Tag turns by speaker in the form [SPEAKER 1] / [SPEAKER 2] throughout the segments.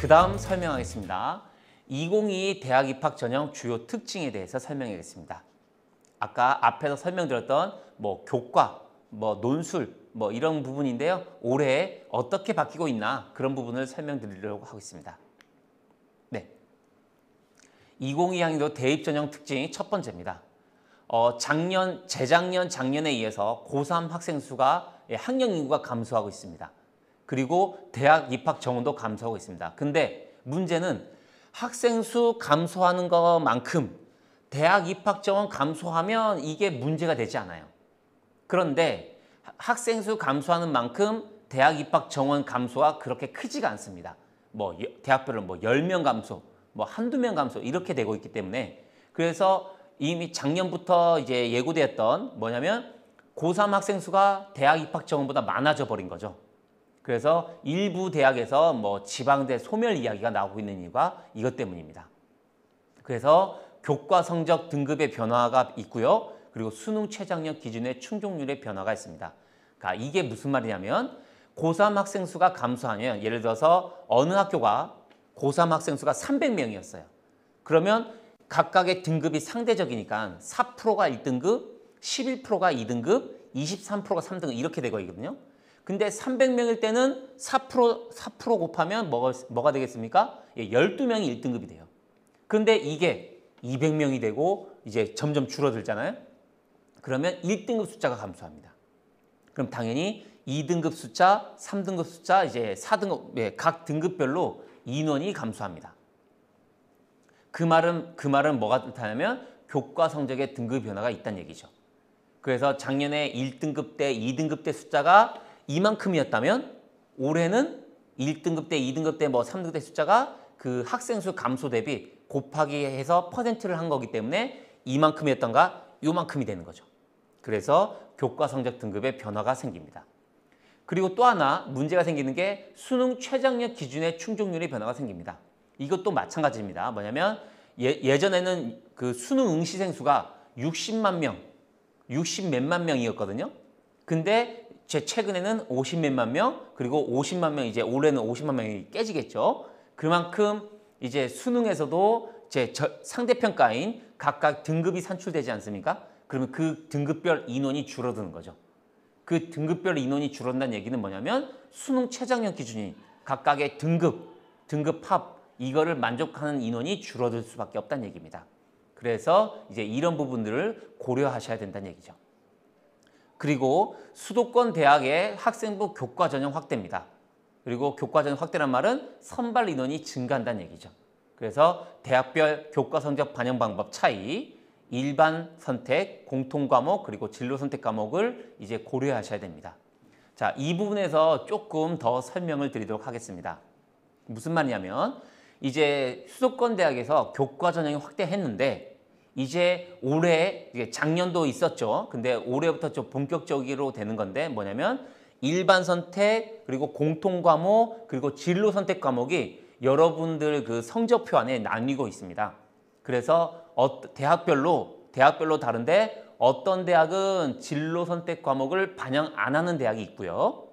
[SPEAKER 1] 다음 설명하겠습니다. 2022 대학 입학 전형 주요 특징에 대해서 설명하겠습니다. 아까 앞에서 설명드렸던 교과, 논술 이런 부분인데요. 올해 어떻게 바뀌고 있나 그런 부분을 설명드리려고 하고 있습니다. 네, 2022학년도 대입 전형 특징이 첫 번째입니다. 재작년에 이어서 고3 학생 수가 학령 인구가 감소하고 있습니다. 그리고 대학 입학 정원도 감소하고 있습니다. 근데 문제는 학생 수 감소하는 것만큼 대학 입학 정원 감소하면 이게 문제가 되지 않아요. 그런데 학생 수 감소하는 만큼 대학 입학 정원 감소가 그렇게 크지가 않습니다. 대학별로 10명 감소, 한두 명 감소 이렇게 되고 있기 때문에 그래서 이미 작년부터 이제 예고되었던 뭐냐면 고3 학생 수가 대학 입학 정원보다 많아져 버린 거죠. 그래서 일부 대학에서 지방대 소멸 이야기가 나오고 있는 이유가 이것 때문입니다. 그래서 교과 성적 등급의 변화가 있고요. 그리고 수능 최저학력 기준의 충족률의 변화가 있습니다. 그러니까 이게 무슨 말이냐면 고3 학생 수가 감소하면 예를 들어서 어느 학교가 고3 학생 수가 300명이었어요. 그러면 각각의 등급이 상대적이니까 4%가 1등급, 11%가 2등급, 23%가 3등급 이렇게 되고 있거든요. 근데 300명일 때는 4% 곱하면 뭐가 되겠습니까? 12명이 1등급이 돼요. 그런데 이게 200명이 되고 이제 점점 줄어들잖아요. 그러면 1등급 숫자가 감소합니다. 그럼 당연히 2등급 숫자, 3등급 숫자, 이제 4등급, 각 등급별로 인원이 감소합니다. 그 말은 뭐가 뜻하냐면 교과 성적의 등급 변화가 있다는 얘기죠. 그래서 작년에 1등급 때, 2등급 때 숫자가 이만큼이었다면 올해는 1등급 때, 2등급 때, 3등급 때 숫자가 그 학생 수 감소 대비 곱하기 해서 퍼센트를 한 거기 때문에 이만큼이었던가 요만큼이 되는 거죠. 그래서 교과 성적 등급의 변화가 생깁니다. 그리고 또 하나 문제가 생기는 게 수능 최저학력 기준의 충족률의 변화가 생깁니다. 이것도 마찬가지입니다. 뭐냐면 예전에는 그 수능 응시생 수가 60만 명, 60 몇만 명이었거든요. 근데 최근에는 50 몇만 명, 그리고 50만 명, 이제 올해는 50만 명이 깨지겠죠. 그만큼 이제 수능에서도 상대평가인 각각 등급이 산출되지 않습니까? 그러면 그 등급별 인원이 줄어드는 거죠. 그 등급별 인원이 줄어든다는 얘기는 뭐냐면 수능 최저학력 기준이 각각의 등급 합 이거를 만족하는 인원이 줄어들 수밖에 없다는 얘기입니다. 그래서 이제 이런 부분들을 고려하셔야 된다는 얘기죠. 그리고 수도권 대학의 학생부 교과 전형 확대입니다. 그리고 교과 전형 확대란 말은 선발 인원이 증가한다는 얘기죠. 그래서 대학별 교과 성적 반영 방법 차이, 일반 선택, 공통 과목, 그리고 진로 선택 과목을 이제 고려하셔야 됩니다. 자, 이 부분에서 조금 더 설명을 드리도록 하겠습니다. 무슨 말이냐면 이제 수도권 대학에서 교과 전형이 확대했는데 이제 올해 작년도 있었죠. 근데 올해부터 좀 본격적으로 되는 건데 뭐냐면 일반 선택 그리고 공통 과목 그리고 진로 선택 과목이 여러분들 그 성적표 안에 나뉘고 있습니다. 그래서 대학별로 다른데 어떤 대학은 진로 선택 과목을 반영 안 하는 대학이 있고요.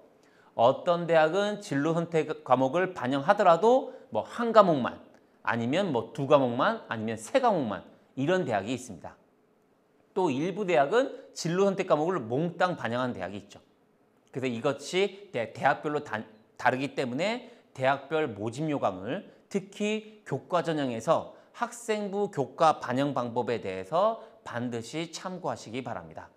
[SPEAKER 1] 어떤 대학은 진로 선택 과목을 반영하더라도 한 과목만 아니면 두 과목만 아니면 세 과목만 이런 대학이 있습니다. 또 일부 대학은 진로 선택 과목을 몽땅 반영한 대학이 있죠. 그래서 이것이 대학별로 다르기 때문에 대학별 모집 요강을 특히 교과 전형에서 학생부 교과 반영 방법에 대해서 반드시 참고하시기 바랍니다.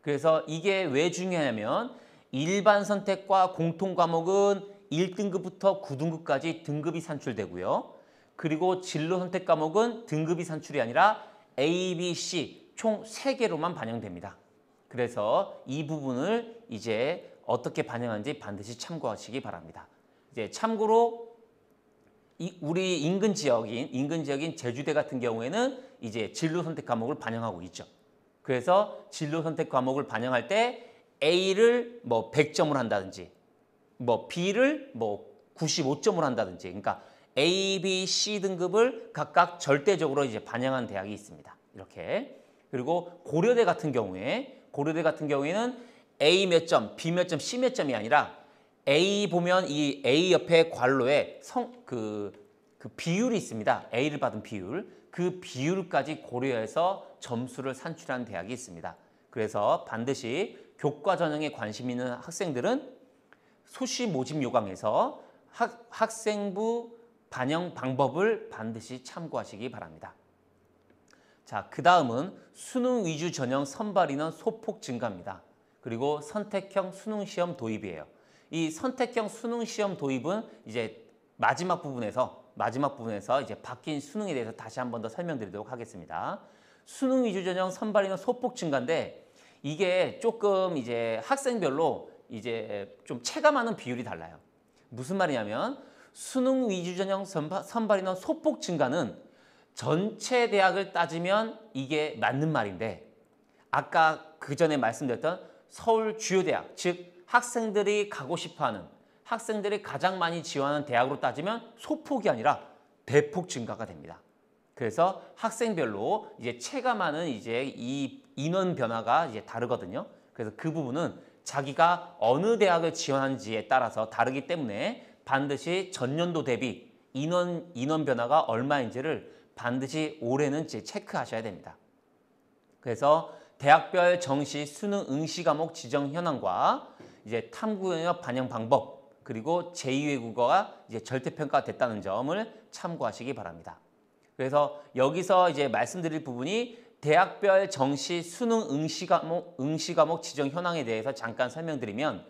[SPEAKER 1] 그래서 이게 왜 중요하냐면 일반 선택과 공통 과목은 1등급부터 9등급까지 등급이 산출되고요. 그리고 진로 선택 과목은 등급이 산출이 아니라 A, B, C 총 3개로만 반영됩니다. 그래서 이 부분을 이제 어떻게 반영하는지 반드시 참고하시기 바랍니다. 이제 참고로 우리 인근 지역인 제주대 같은 경우에는 이제 진로 선택 과목을 반영하고 있죠. 그래서 진로 선택 과목을 반영할 때 A를 100점을 한다든지 B를 95점을 한다든지 그러니까 A, B, C 등급을 각각 절대적으로 이제 반영한 대학이 있습니다. 이렇게. 그리고 고려대 같은 경우에는 A 몇 점, B 몇 점, C 몇 점이 아니라 A 보면 이 A 옆에 괄호에 그 비율이 있습니다. A를 받은 비율. 그 비율까지 고려해서 점수를 산출한 대학이 있습니다. 그래서 반드시 교과 전형에 관심 있는 학생들은 수시 모집 요강에서 학생부 반영 방법을 반드시 참고하시기 바랍니다. 자, 그 다음은 수능 위주 전형 선발 인원 소폭 증가입니다. 그리고 선택형 수능 시험 도입이에요. 이 선택형 수능 시험 도입은 이제 마지막 부분에서 이제 바뀐 수능에 대해서 다시 한 번 더 설명드리도록 하겠습니다. 수능 위주 전형 선발 인원 소폭 증가인데 이게 조금 이제 학생별로 이제 좀 체감하는 비율이 달라요. 무슨 말이냐면 수능 위주 전형 선발 인원 소폭 증가는 전체 대학을 따지면 이게 맞는 말인데 아까 그 전에 말씀드렸던 서울 주요 대학, 즉 학생들이 가고 싶어하는 학생들이 가장 많이 지원하는 대학으로 따지면 소폭이 아니라 대폭 증가가 됩니다. 그래서 학생별로 이제 체감하는 이제 이 인원 변화가 이제 다르거든요. 그래서 그 부분은 자기가 어느 대학을 지원하는지에 따라서 다르기 때문에 반드시 전년도 대비 인원 변화가 얼마인지를 반드시 올해는 이제 체크하셔야 됩니다. 그래서 대학별 정시 수능 응시 과목 지정 현황과 이제 탐구 영역 반영 방법 그리고 제2외국어가 이제 절대평가가 됐다는 점을 참고하시기 바랍니다. 그래서 여기서 이제 말씀드릴 부분이 대학별 정시 수능 응시 과목 지정 현황에 대해서 잠깐 설명드리면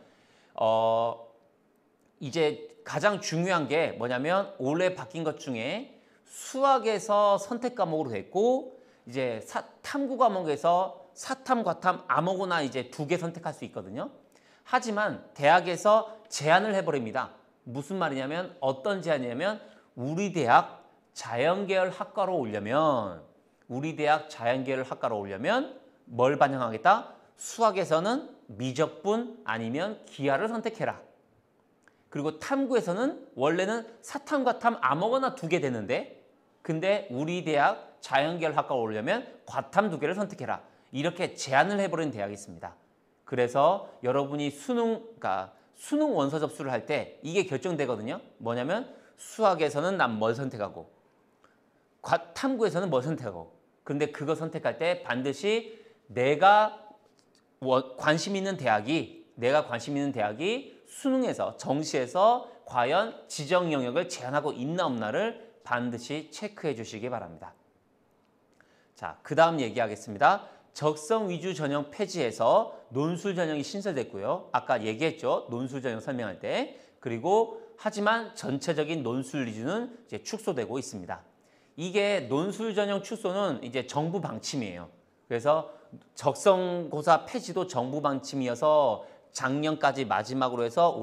[SPEAKER 1] 이제 가장 중요한 게 뭐냐면 올해 바뀐 것 중에 수학에서 선택 과목으로 됐고 이제 탐구 과목에서 사탐, 과탐 아무거나 이제 2개 선택할 수 있거든요. 하지만 대학에서 제한을 해버립니다. 무슨 말이냐면 어떤 제한이냐면 우리 대학 자연계열 학과로 오려면 뭘 반영하겠다? 수학에서는 미적분 아니면 기하를 선택해라. 그리고 탐구에서는 원래는 사탐, 과탐 아무거나 2개 되는데 근데 우리 대학 자연계열 학과로 오려면 과탐 2개를 선택해라. 이렇게 제한을 해버린 대학이 있습니다. 그래서 여러분이 수능 원서 접수를 할 때 이게 결정되거든요. 뭐냐면 수학에서는 난 뭘 선택하고 탐구에서는 뭘 선택하고 근데 그거 선택할 때 반드시 내가 관심 있는 대학이 수능에서 정시에서 과연 지정 영역을 제한하고 있나 없나를 반드시 체크해 주시기 바랍니다. 자, 그 다음 얘기하겠습니다. 적성 위주 전형 폐지해서 논술 전형이 신설됐고요. 아까 얘기했죠. 논술 전형 설명할 때. 그리고 하지만 전체적인 논술 위주는 이제 축소되고 있습니다. 이게 논술 전형 축소는 이제 정부 방침이에요. 그래서 적성고사 폐지도 정부 방침이어서 작년까지 마지막으로 해서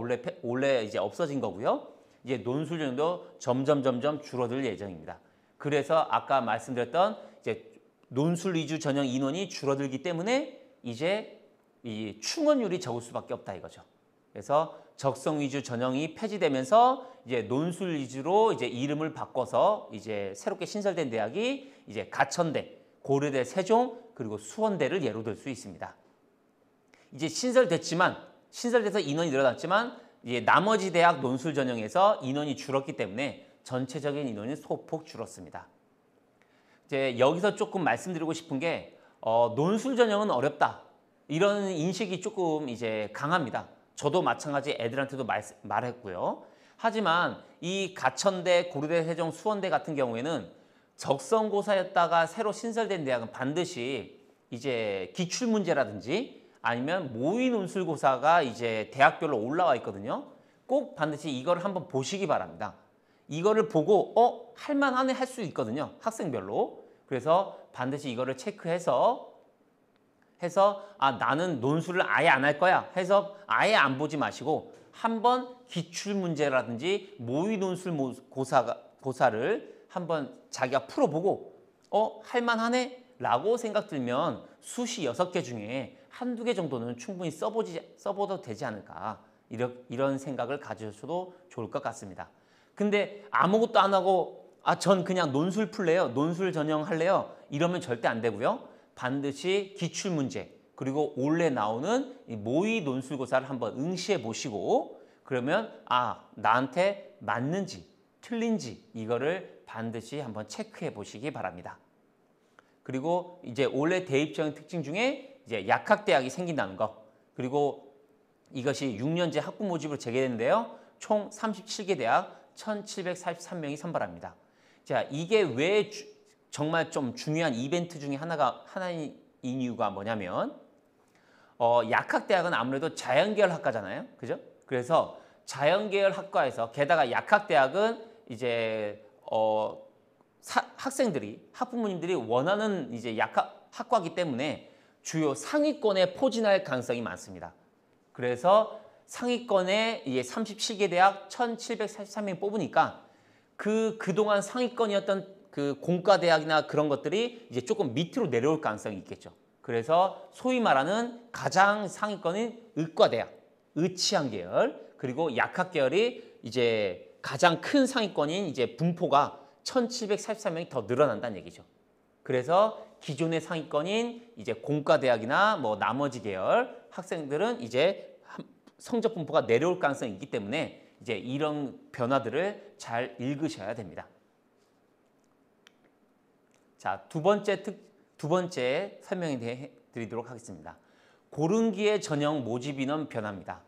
[SPEAKER 1] 올해 이제 없어진 거고요. 이제 논술 전형도 점점 줄어들 예정입니다. 그래서 아까 말씀드렸던 이제 논술 위주 전형 인원이 줄어들기 때문에 이제 이 충원율이 적을 수밖에 없다 이거죠. 그래서 적성 위주 전형이 폐지되면서 이제 논술 위주로 이제 이름을 바꿔서 이제 새롭게 신설된 대학이 이제 가천대, 고려대, 세종 그리고 수원대를 예로 들 수 있습니다. 이제 신설돼서 인원이 늘어났지만 이제 나머지 대학 논술 전형에서 인원이 줄었기 때문에 전체적인 인원이 소폭 줄었습니다. 이제 여기서 조금 말씀드리고 싶은 게 논술 전형은 어렵다 이런 인식이 조금 이제 강합니다. 저도 마찬가지 애들한테도 말했고요. 하지만 이 가천대, 고려대, 세종, 수원대 같은 경우에는 적성고사였다가 새로 신설된 대학은 반드시 이제 기출문제라든지 아니면 모의 논술고사가 이제 대학별로 올라와 있거든요. 꼭 반드시 이걸 한번 보시기 바랍니다. 이거를 보고 할만하네 할 수 있거든요. 학생별로. 그래서 반드시 이거를 체크해서 나는 논술을 아예 안 할 거야 해서 아예 안 보지 마시고 한번 기출문제라든지 모의 논술 고사를 한번 자기가 풀어보고 할만하네 라고 생각 들면 수시 6개 중에 한두 개 정도는 충분히 써봐도 되지 않을까 이런 생각을 가지셔도 좋을 것 같습니다. 근데 아무것도 안 하고 전 그냥 논술 풀래요. 논술 전형 할래요. 이러면 절대 안 되고요. 반드시 기출문제 그리고 올해 나오는 모의 논술고사를 한번 응시해 보시고 그러면 나한테 맞는지 틀린지 이거를 반드시 한번 체크해 보시기 바랍니다. 그리고 이제 올해 대입 지원 특징 중에 이제 약학대학이 생긴다는 거, 그리고 이것이 6년제 학부 모집으로 재개되는데요. 총 37개 대학 1,743명이 선발합니다. 자, 이게 왜 정말 좀 중요한 이벤트 중에 하나인 이유가 뭐냐면 약학대학은 아무래도 자연계열 학과잖아요. 그죠? 그래서 자연계열 학과에서 게다가 약학대학은 이제 학생들이 학부모님들이 원하는 이제 학과이기 때문에 주요 상위권에 포진할 가능성이 많습니다. 그래서 상위권에 이제 37개 대학 1,743명 뽑으니까 그동안 상위권이었던 그 공과대학이나 그런 것들이 이제 조금 밑으로 내려올 가능성이 있겠죠. 그래서 소위 말하는 가장 상위권인 의과대학, 의치한 계열, 그리고 약학 계열이 이제 가장 큰 상위권인 이제 분포가 1,743명이 더 늘어난다는 얘기죠. 그래서 기존의 상위권인 이제 공과대학이나 뭐 나머지 계열 학생들은 이제 성적 분포가 내려올 가능성이 있기 때문에 이제 이런 변화들을 잘 읽으셔야 됩니다. 자, 두 번째 설명해 드리도록 하겠습니다. 고른기의 전형 모집 인원 변화입니다.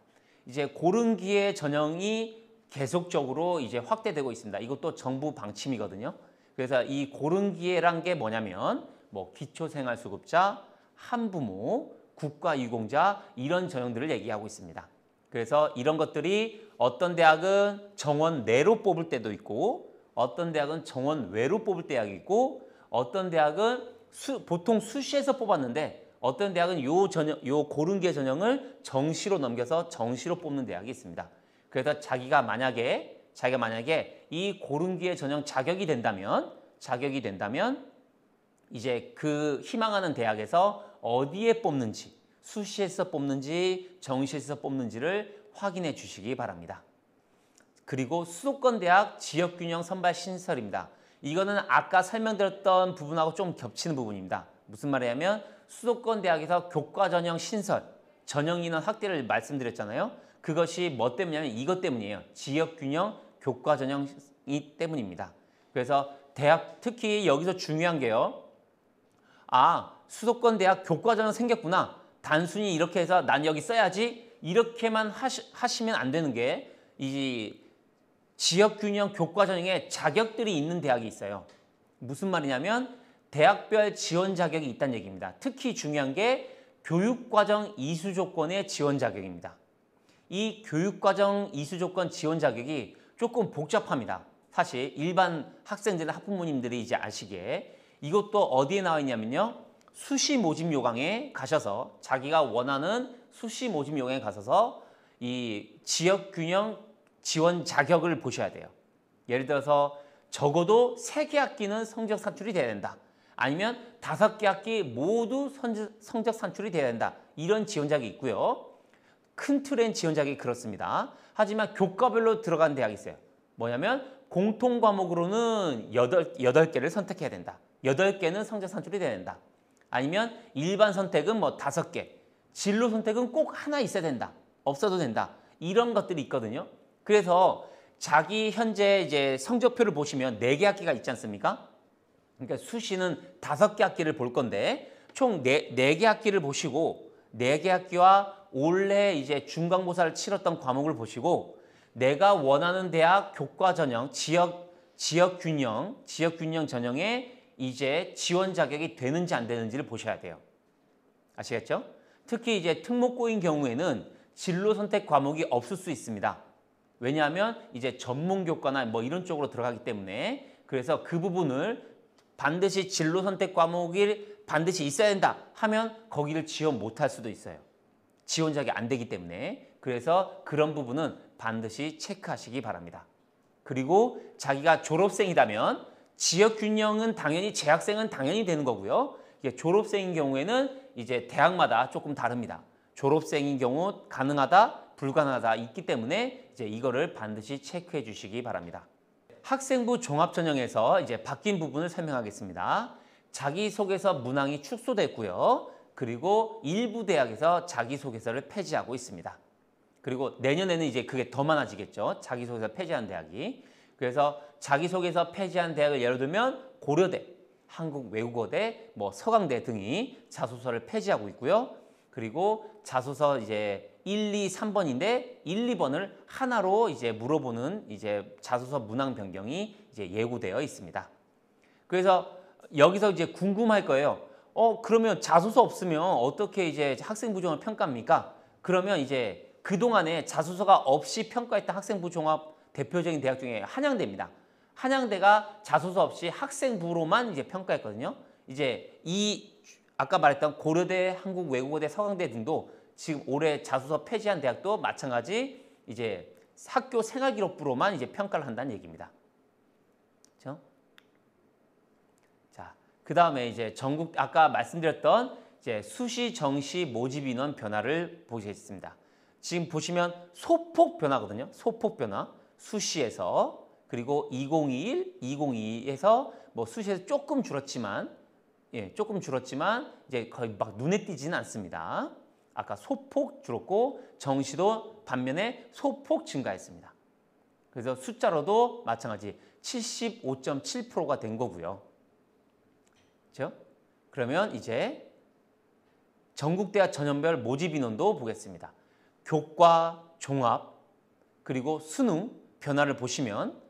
[SPEAKER 1] 이제 고른기의 전형이 계속적으로 이제 확대되고 있습니다. 이것도 정부 방침이거든요. 그래서 이 고른기회란 게 뭐냐면 뭐 기초생활수급자, 한부모, 국가유공자 이런 전형들을 얘기하고 있습니다. 그래서 이런 것들이 어떤 대학은 정원 내로 뽑을 때도 있고 어떤 대학은 정원 외로 뽑을 대학이 있고 어떤 대학은 보통 수시에서 뽑았는데 어떤 대학은 요 고른기회 전형을 정시로 넘겨서 정시로 뽑는 대학이 있습니다. 그래서 자기가 만약에 이 고른기회 전형 자격이 된다면 이제 그 희망하는 대학에서 어디에 뽑는지, 수시에서 뽑는지 정시에서 뽑는지를 확인해 주시기 바랍니다. 그리고 수도권 대학 지역균형 선발 신설입니다. 이거는 아까 설명드렸던 부분하고 좀 겹치는 부분입니다. 무슨 말이냐면 수도권 대학에서 교과 전형 신설, 전형 인원 확대를 말씀드렸잖아요. 그것이 뭐 때문이냐면 이것 때문이에요. 지역균형 교과 전형이 때문입니다. 그래서 대학 특히 여기서 중요한 게요. 수도권 대학 교과 전형 생겼구나. 단순히 이렇게 해서 난 여기 써야지 이렇게만 하시면 안 되는 게 이 지역균형 교과 전형에 자격들이 있는 대학이 있어요. 무슨 말이냐면 대학별 지원 자격이 있다는 얘기입니다. 특히 중요한 게 교육과정 이수 조건의 지원 자격입니다. 이 교육과정 이수 조건 지원 자격이 조금 복잡합니다. 사실 일반 학생들, 학부모님들이 이제 아시기에 이것도 어디에 나와 있냐면요. 수시 모집 요강에 가셔서 자기가 원하는 수시 모집 요강에 가셔서 이 지역균형 지원 자격을 보셔야 돼요. 예를 들어서 적어도 3개 학기는 성적 산출이 돼야 된다. 아니면 5개 학기 모두 성적 산출이 돼야 된다. 이런 지원 자격이 있고요. 큰 틀엔 지원 자격이 그렇습니다. 하지만 교과별로 들어간 대학이 있어요. 뭐냐면 공통 과목으로는 8개를 선택해야 된다. 8개는 성적 산출이 돼야 된다. 아니면 일반 선택은 뭐 5개, 진로 선택은 꼭 하나 있어야 된다. 없어도 된다. 이런 것들이 있거든요. 그래서 자기 현재 이제 성적표를 보시면 4개 학기가 있지 않습니까? 그러니까 수시는 5개 학기를 볼 건데 총 4개 학기를 보시고 4개 학기와 올해 이제 중간고사를 치렀던 과목을 보시고 내가 원하는 대학 교과 전형, 지역균형 전형에 이제 지원 자격이 되는지 안 되는지를 보셔야 돼요. 아시겠죠? 특히 이제 특목고인 경우에는 진로 선택 과목이 없을 수 있습니다. 왜냐하면 이제 전문 교과나 뭐 이런 쪽으로 들어가기 때문에 그래서 그 부분을 반드시 진로 선택 과목이 반드시 있어야 된다 하면 거기를 지원 못할 수도 있어요. 지원 자격이 안 되기 때문에 그래서 그런 부분은 반드시 체크하시기 바랍니다. 그리고 자기가 졸업생이라면 지역균형은 당연히 재학생은 당연히 되는 거고요. 이게 졸업생인 경우에는 이제 대학마다 조금 다릅니다. 졸업생인 경우 가능하다, 불가능하다 있기 때문에 이제 이거를 반드시 체크해 주시기 바랍니다. 학생부 종합전형에서 이제 바뀐 부분을 설명하겠습니다. 자기소개서 문항이 축소됐고요. 그리고 일부 대학에서 자기소개서를 폐지하고 있습니다. 그리고 내년에는 이제 그게 더 많아지겠죠. 자기소개서 폐지한 대학이. 그래서 자기소개서 폐지한 대학을 예를 들면 고려대, 한국외국어대, 뭐 서강대 등이 자소서를 폐지하고 있고요. 그리고 자소서 이제 1, 2, 3번인데 1, 2번을 하나로 이제 물어보는 이제 자소서 문항 변경이 이제 예고되어 있습니다. 그래서 여기서 이제 궁금할 거예요. 그러면 자소서 없으면 어떻게 이제 학생부 종합을 평가합니까? 그러면 이제 그동안에 자소서가 없이 평가했던 학생부 종합 대표적인 대학 중에 한양대입니다. 한양대가 자소서 없이 학생부로만 이제 평가했거든요. 이제 이 아까 말했던 고려대, 한국외국어대, 서강대 등도 지금 올해 자소서 폐지한 대학도 마찬가지 이제 학교 생활기록부로만 이제 평가를 한다는 얘기입니다. 그렇죠? 자, 그 다음에 이제 전국 아까 말씀드렸던 이제 수시, 정시 모집 인원 변화를 보시겠습니다. 지금 보시면 소폭 변화거든요. 소폭 변화. 수시에서 그리고 2021, 2022에서 뭐 수시에서 조금 줄었지만 조금 줄었지만 이제 거의 막 눈에 띄지는 않습니다. 아까 소폭 줄었고 정시도 반면에 소폭 증가했습니다. 그래서 숫자로도 마찬가지 75.7%가 된 거고요. 그렇죠? 그러면 이제 전국대학 전형별 모집 인원도 보겠습니다. 교과, 종합, 그리고 수능 변화를 보시면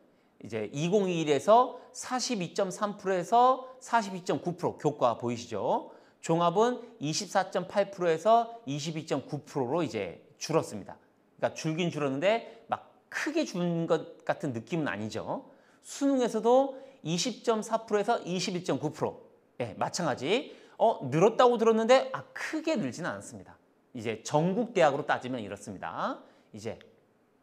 [SPEAKER 1] 이제 2021에서 42.3%에서 42.9% 교과 보이시죠? 종합은 24.8%에서 22.9%로 이제 줄었습니다. 그러니까 줄긴 줄었는데 막 크게 준 것 같은 느낌은 아니죠. 수능에서도 20.4%에서 21.9%. 예, 마찬가지. 늘었다고 들었는데 크게 늘지는 않았습니다. 이제 전국 대학으로 따지면 이렇습니다.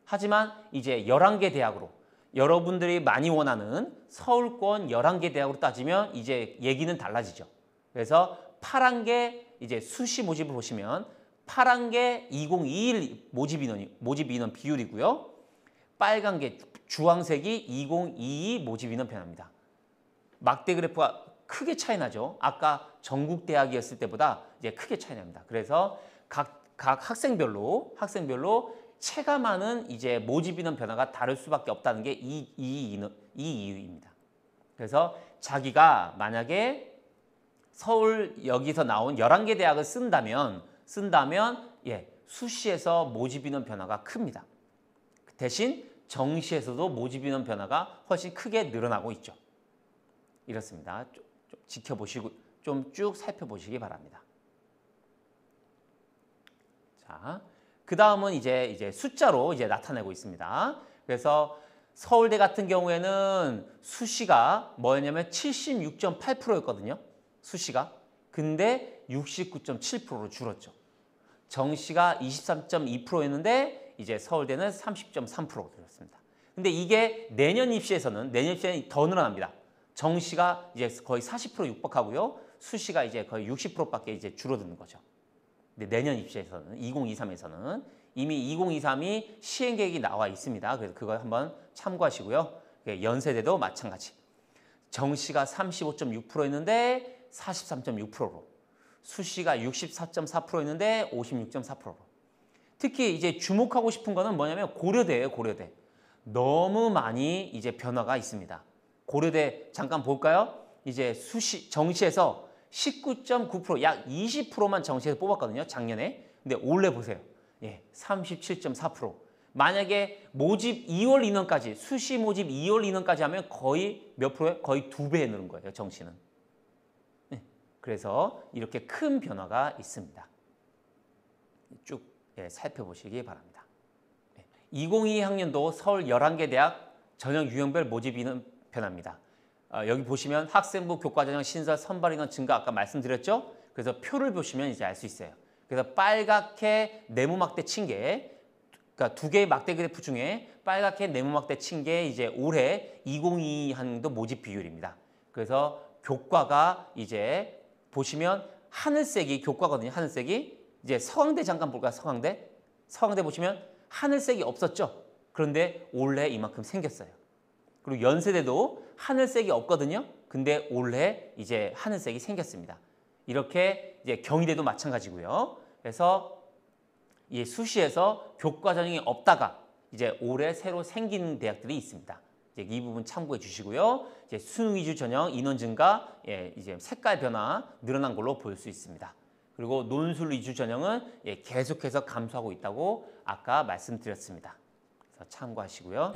[SPEAKER 1] 하지만 이제 11개 대학으로 여러분들이 많이 원하는 서울권 11개 대학으로 따지면 이제 얘기는 달라지죠. 그래서 파란 게 이제 수시 모집을 보시면 파란 게 2021 모집 인원 비율이고요. 빨간 게 주황색이 2022 모집 인원 변화입니다. 막대 그래프가 크게 차이 나죠. 아까 전국 대학이었을 때보다 이제 크게 차이 납니다. 그래서 각 학생별로 체감하는 이제 모집 인원 변화가 다를 수밖에 없다는 게 이 이유입니다. 그래서 자기가 만약에 서울 여기서 나온 11개 대학을 쓴다면 수시에서 모집 인원 변화가 큽니다. 대신 정시에서도 모집 인원 변화가 훨씬 크게 늘어나고 있죠. 이렇습니다. 좀 지켜보시고 좀 쭉 살펴보시기 바랍니다. 자, 그 다음은 이제 숫자로 이제 나타내고 있습니다. 그래서 서울대 같은 경우에는 수시가 뭐였냐면 76.8%였거든요. 수시가. 근데 69.7%로 줄었죠. 정시가 23.2%였는데 이제 서울대는 30.3%로 줄었습니다. 근데 이게 내년 입시에는 더 늘어납니다. 정시가 이제 거의 40% 육박하고요. 수시가 이제 거의 60%밖에 이제 줄어드는 거죠. 근데 내년 입시에서는 2023에서는 이미 2023이 시행 계획이 나와 있습니다. 그래서 그걸 한번 참고하시고요. 연세대도 마찬가지. 정시가 35.6%였는데 43.6%로, 수시가 64.4%였는데 56.4%로. 특히 이제 주목하고 싶은 거는 뭐냐면 고려대예요, 고려대. 너무 많이 이제 변화가 있습니다. 고려대 잠깐 볼까요? 이제 정시에서 19.9%, 약 20%만 정시에서 뽑았거든요, 작년에. 근데 올해 보세요. 37.4%. 만약에 모집 2월 인원까지, 수시 모집 2월 인원까지 하면 거의 몇 프로예요? 거의 2배 늘은 거예요, 정시는. 그래서 이렇게 큰 변화가 있습니다. 쭉 살펴보시기 바랍니다. 2022학년도 서울 11개 대학 전형 유형별 모집 인원 변화입니다. 여기 보시면 학생부 교과전형 신설 선발 인원 증가 아까 말씀드렸죠? 그래서 표를 보시면 이제 알 수 있어요. 그래서 빨갛게 네모막대 친 게, 그러니까 두 개의 막대 그래프 중에 빨갛게 네모막대 친 게 이제 올해 2022학년도 모집 비율입니다. 그래서 교과가 이제 보시면 하늘색이 교과거든요. 하늘색이. 이제 서강대 잠깐 볼까요? 서강대. 서강대 보시면 하늘색이 없었죠. 그런데 올해 이만큼 생겼어요. 그리고 연세대도 하늘색이 없거든요. 근데 올해 이제 하늘색이 생겼습니다. 이렇게 이제 경희대도 마찬가지고요. 그래서 이 수시에서 교과 전형이 없다가 이제 올해 새로 생긴 대학들이 있습니다. 이제 이 부분 참고해 주시고요. 이제 수능 위주 전형 인원 증가, 이제 색깔 변화 늘어난 걸로 볼 수 있습니다. 그리고 논술 위주 전형은 계속해서 감소하고 있다고 아까 말씀드렸습니다. 그래서 참고하시고요.